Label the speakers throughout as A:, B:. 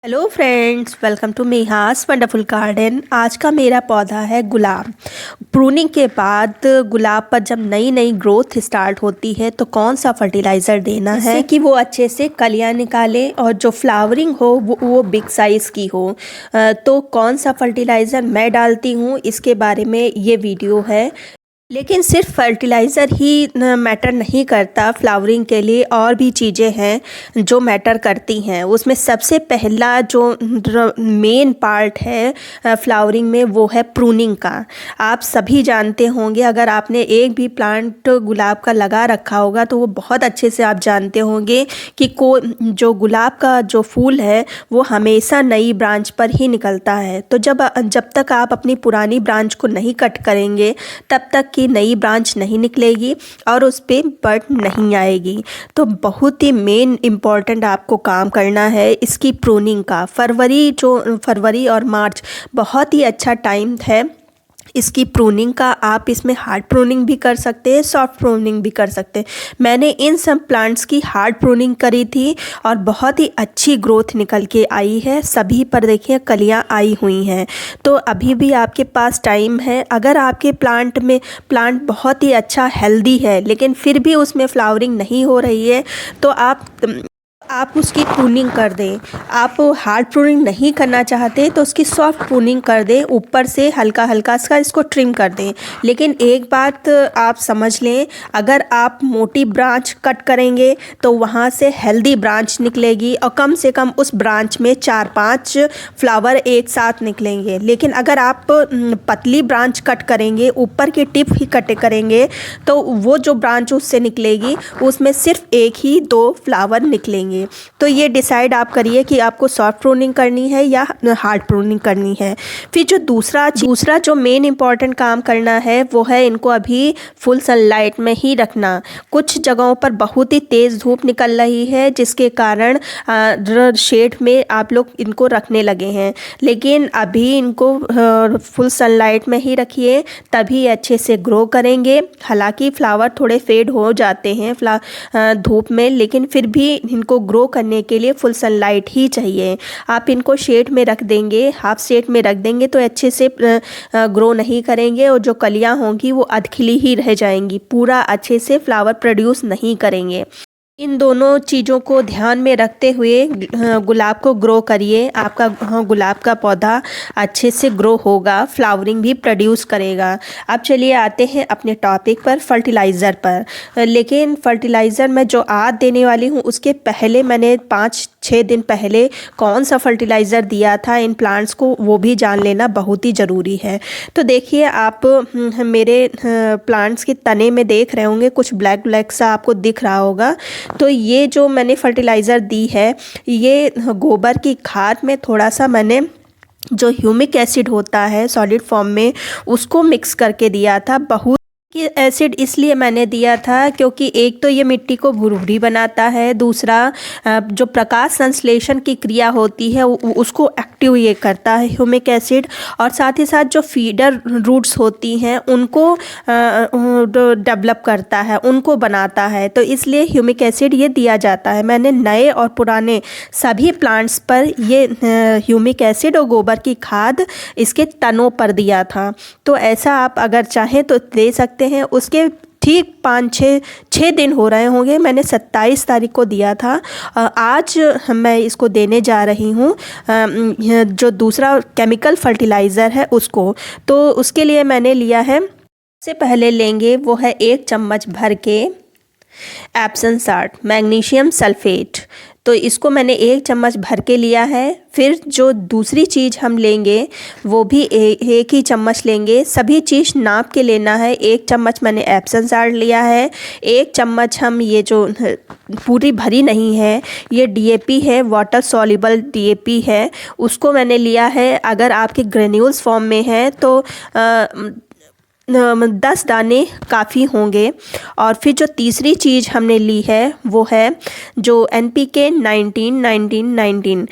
A: Hello friends, welcome to Meha's wonderful garden. आज का मेरा पौधा है गुलाब। प्रूनिंग के बाद गुलाब पर जब नई नई ग्रोथ स्टार्ट होती है तो कौन सा फर्टिलाइज़र देना है कि वो अच्छे से कलियां निकाले और जो फ्लावरिंग हो वो बिग साइज़ की हो। तो कौन सा फर्टिलाइज़र मैं डालती हूँ इसके बारे में ये वीडियो है। लेकिन सिर्फ फर्टिलाइज़र ही मैटर नहीं करता फ्लावरिंग के लिए, और भी चीज़ें हैं जो मैटर करती हैं। उसमें सबसे पहला जो मेन पार्ट है फ्लावरिंग में वो है प्रूनिंग का। आप सभी जानते होंगे, अगर आपने एक भी प्लांट गुलाब का लगा रखा होगा तो वो बहुत अच्छे से आप जानते होंगे कि जो गुलाब का जो फूल है वो हमेशा नई ब्रांच पर ही निकलता है। तो जब तक आप अपनी पुरानी ब्रांच को नहीं कट करेंगे तब तक की नई ब्रांच नहीं निकलेगी और उस पर बड नहीं आएगी। तो बहुत ही मेन इम्पॉर्टेंट आपको काम करना है इसकी प्रूनिंग का। फरवरी और मार्च बहुत ही अच्छा टाइम है इसकी प्रूनिंग का। आप इसमें हार्ड प्रूनिंग भी कर सकते हैं, सॉफ्ट प्रूनिंग भी कर सकते हैं। मैंने इन सब प्लांट्स की हार्ड प्रूनिंग करी थी और बहुत ही अच्छी ग्रोथ निकल के आई है। सभी पर देखिए कलियां आई हुई हैं। तो अभी भी आपके पास टाइम है। अगर आपके प्लांट बहुत ही अच्छा हेल्दी है लेकिन फिर भी उसमें फ्लावरिंग नहीं हो रही है तो आप उसकी प्रूनिंग कर दें। आप हार्ड प्रूनिंग नहीं करना चाहते तो उसकी सॉफ्ट प्रूनिंग कर दें, ऊपर से हल्का हल्का सा इसको ट्रिम कर दें। लेकिन एक बात आप समझ लें, अगर आप मोटी ब्रांच कट करेंगे तो वहाँ से हेल्दी ब्रांच निकलेगी और कम से कम उस ब्रांच में 4-5 फ्लावर एक साथ निकलेंगे। लेकिन अगर आप पतली ब्रांच कट करेंगे, ऊपर की टिप ही कट करेंगे, तो वो जो ब्रांच उससे निकलेगी उसमें सिर्फ 1 ही 2 फ्लावर निकलेंगे। तो ये डिसाइड आप करिए कि आपको सॉफ्ट प्रूनिंग करनी है या हार्ड प्रूनिंग करनी है। फिर जो दूसरा जो मेन इंपॉर्टेंट काम करना है वो है इनको अभी फुल सनलाइट में ही रखना। कुछ जगहों पर बहुत ही तेज़ धूप निकल रही है जिसके कारण शेड में आप लोग इनको रखने लगे हैं, लेकिन अभी इनको फुल सनलाइट में ही रखिए, तभी अच्छे से ग्रो करेंगे। हालांकि फ्लावर थोड़े फेड हो जाते हैं धूप में, लेकिन फिर भी इनको ग्रो करने के लिए फुल सनलाइट ही चाहिए। आप इनको शेड में रख देंगे, हाफ शेड में रख देंगे तो अच्छे से ग्रो नहीं करेंगे और जो कलियां होंगी वो अधखिली ही रह जाएंगी, पूरा अच्छे से फ्लावर प्रोड्यूस नहीं करेंगे। इन दोनों चीज़ों को ध्यान में रखते हुए गुलाब को ग्रो करिए। आपका गुलाब का पौधा अच्छे से ग्रो होगा, फ्लावरिंग भी प्रोड्यूस करेगा। अब चलिए आते हैं अपने टॉपिक पर, फर्टिलाइज़र पर। लेकिन फर्टिलाइज़र मैं जो आज देने वाली हूँ उसके पहले मैंने 5-6 दिन पहले कौन सा फर्टिलाइज़र दिया था इन प्लांट्स को, वो भी जान लेना बहुत ही ज़रूरी है। तो देखिए, आप मेरे प्लांट्स के तने में देख रहे होंगे कुछ ब्लैक ब्लैक सा आपको दिख रहा होगा। तो ये जो मैंने फर्टिलाइज़र दी है, ये गोबर की खाद में थोड़ा सा मैंने जो ह्यूमिक एसिड होता है सॉलिड फॉर्म में उसको मिक्स करके दिया था। बहुत कि एसिड इसलिए मैंने दिया था क्योंकि एक तो ये मिट्टी को भुरभुरी बनाता है, दूसरा जो प्रकाश संश्लेषण की क्रिया होती है उसको एक्टिव ये करता है ह्यूमिक एसिड, और साथ ही साथ जो फीडर रूट्स होती हैं उनको डेवलप करता है, उनको बनाता है। तो इसलिए ह्यूमिक एसिड ये दिया जाता है। मैंने नए और पुराने सभी प्लांट्स पर ये ह्यूमिक एसिड और गोबर की खाद इसके तनों पर दिया था। तो ऐसा आप अगर चाहें तो दे सकते हैं। उसके ठीक 5-6 दिन हो रहे होंगे, मैंने 27 तारीख को दिया था। आज मैं इसको देने जा रही हूँ जो दूसरा केमिकल फर्टिलाइज़र है उसको। तो उसके लिए मैंने लिया है, सबसे पहले लेंगे वो है 1 चम्मच भर के एप्सम साल्ट, मैग्नीशियम सल्फेट। तो इसको मैंने 1 चम्मच भर के लिया है। फिर जो दूसरी चीज़ हम लेंगे वो भी 1 ही चम्मच लेंगे। सभी चीज़ नाप के लेना है। 1 चम्मच मैंने एप्सम साल्ट लिया है, 1 चम्मच हम ये जो पूरी भरी नहीं है ये डीएपी है, वाटर सॉल्युबल डीएपी है, उसको मैंने लिया है। अगर आपके ग्रेन्यूल्स फॉर्म में है तो 10 दाने काफ़ी होंगे। और फिर जो तीसरी चीज़ हमने ली है वो है जो NPK 19-19-19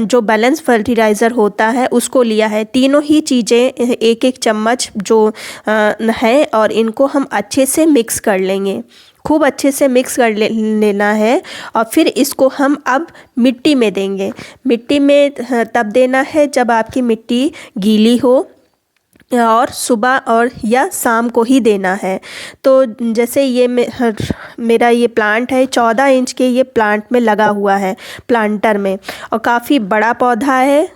A: जो बैलेंस फर्टिलाइज़र होता है उसको लिया है। तीनों ही चीज़ें 1-1 चम्मच जो है, और इनको हम अच्छे से मिक्स कर लेंगे। खूब अच्छे से मिक्स कर लेना है। और फिर इसको हम अब मिट्टी में देंगे। मिट्टी में तब देना है जब आपकी मिट्टी गीली हो, और सुबह और या शाम को ही देना है। तो जैसे ये मेरा ये प्लांट है, 14 इंच के ये प्लांट में लगा हुआ है प्लांटर में, और काफ़ी बड़ा पौधा है।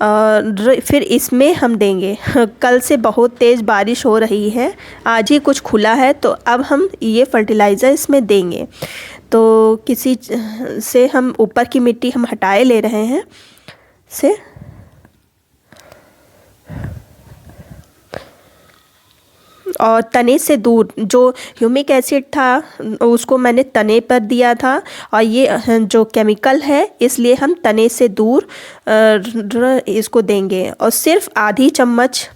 A: फिर इसमें हम देंगे। कल से बहुत तेज़ बारिश हो रही है, आज ही कुछ खुला है, तो अब हम ये फर्टिलाइज़र इसमें देंगे। तो किसी से हम ऊपर की मिट्टी हम हटाए ले रहे हैं से, और तने से दूर जो ह्यूमिक एसिड था उसको मैंने तने पर दिया था, और ये जो केमिकल है इसलिए हम तने से दूर इसको देंगे। और सिर्फ आधी चम्मच,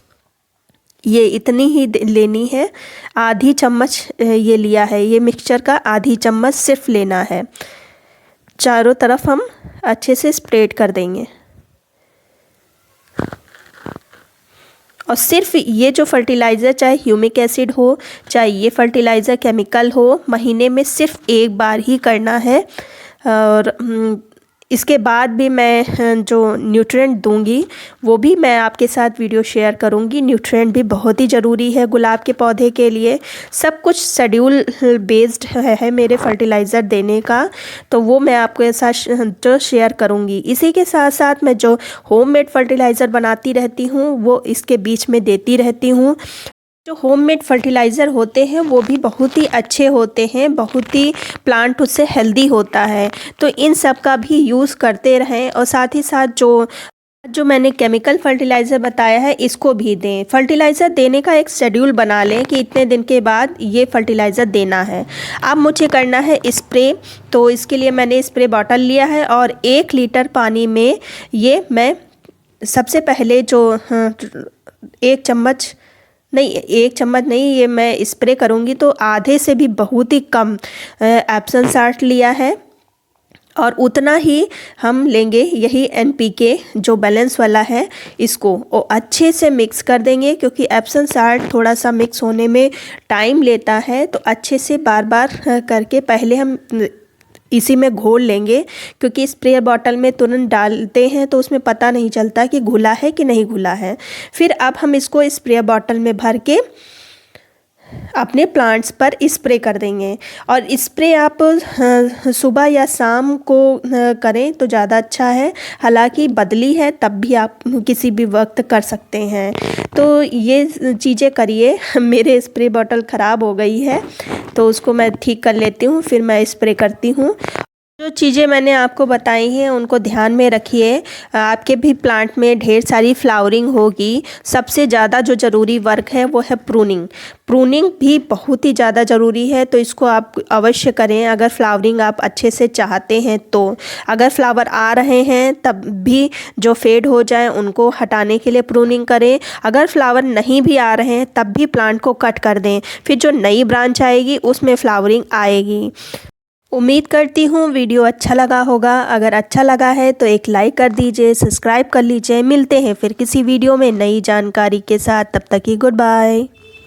A: ये इतनी ही लेनी है, आधी चम्मच ये लिया है, ये मिक्सचर का आधी चम्मच सिर्फ लेना है। चारों तरफ हम अच्छे से स्प्रेड कर देंगे। और सिर्फ ये जो फर्टिलाइज़र, चाहे ह्यूमिक एसिड हो चाहे ये फर्टिलाइज़र केमिकल हो, महीने में सिर्फ एक बार ही करना है। और इसके बाद भी मैं जो न्यूट्रिएंट दूंगी वो भी मैं आपके साथ वीडियो शेयर करूंगी। न्यूट्रिएंट भी बहुत ही ज़रूरी है गुलाब के पौधे के लिए। सब कुछ शेड्यूल बेस्ड है मेरे फर्टिलाइज़र देने का, तो वो मैं आपके साथ जो शेयर करूंगी। इसी के साथ साथ मैं जो होममेड फर्टिलाइज़र बनाती रहती हूँ वो इसके बीच में देती रहती हूँ। जो होममेड फर्टिलाइज़र होते हैं वो भी बहुत ही अच्छे होते हैं, बहुत ही प्लांट उससे हेल्दी होता है, तो इन सब का भी यूज़ करते रहें। और साथ ही साथ जो मैंने केमिकल फर्टिलाइज़र बताया है इसको भी दें। फर्टिलाइज़र देने का एक शेड्यूल बना लें कि इतने दिन के बाद ये फर्टिलाइज़र देना है। अब मुझे करना है स्प्रे, तो इसके लिए मैंने स्प्रे बॉटल लिया है, और 1 लीटर पानी में ये मैं सबसे पहले जो 1 चम्मच नहीं, ये मैं स्प्रे करूँगी तो आधे से भी बहुत ही कम एप्सम साल्ट लिया है, और उतना ही हम लेंगे यही NPK जो बैलेंस वाला है, इसको और अच्छे से मिक्स कर देंगे। क्योंकि एप्सम साल्ट थोड़ा सा मिक्स होने में टाइम लेता है, तो अच्छे से बार बार करके पहले हम इसी में घोल लेंगे। क्योंकि स्प्रे बॉटल में तुरंत डालते हैं तो उसमें पता नहीं चलता कि घुला है कि नहीं घुला है। फिर अब हम इसको स्प्रे बॉटल में भर के अपने प्लांट्स पर स्प्रे कर देंगे। और स्प्रे आप सुबह या शाम को करें तो ज़्यादा अच्छा है। हालांकि बदली है तब भी आप किसी भी वक्त कर सकते हैं। तो ये चीज़ें करिए। मेरे स्प्रे बॉटल ख़राब हो गई है तो उसको मैं ठीक कर लेती हूँ, फिर मैं स्प्रे करती हूँ। जो चीज़ें मैंने आपको बताई हैं उनको ध्यान में रखिए। आपके भी प्लांट में ढेर सारी फ्लावरिंग होगी। सबसे ज़्यादा जो ज़रूरी वर्क है वो है प्रूनिंग। प्रूनिंग भी बहुत ही ज़्यादा ज़रूरी है, तो इसको आप अवश्य करें अगर फ्लावरिंग आप अच्छे से चाहते हैं तो। अगर फ्लावर आ रहे हैं तब भी जो फेड हो जाए उनको हटाने के लिए प्रूनिंग करें। अगर फ्लावर नहीं भी आ रहे हैं तब भी प्लांट को कट कर दें, फिर जो नई ब्रांच आएगी उसमें फ्लावरिंग आएगी। उम्मीद करती हूँ वीडियो अच्छा लगा होगा। अगर अच्छा लगा है तो एक लाइक कर दीजिए, सब्सक्राइब कर लीजिए। मिलते हैं फिर किसी वीडियो में नई जानकारी के साथ, तब तक की गुड बाय।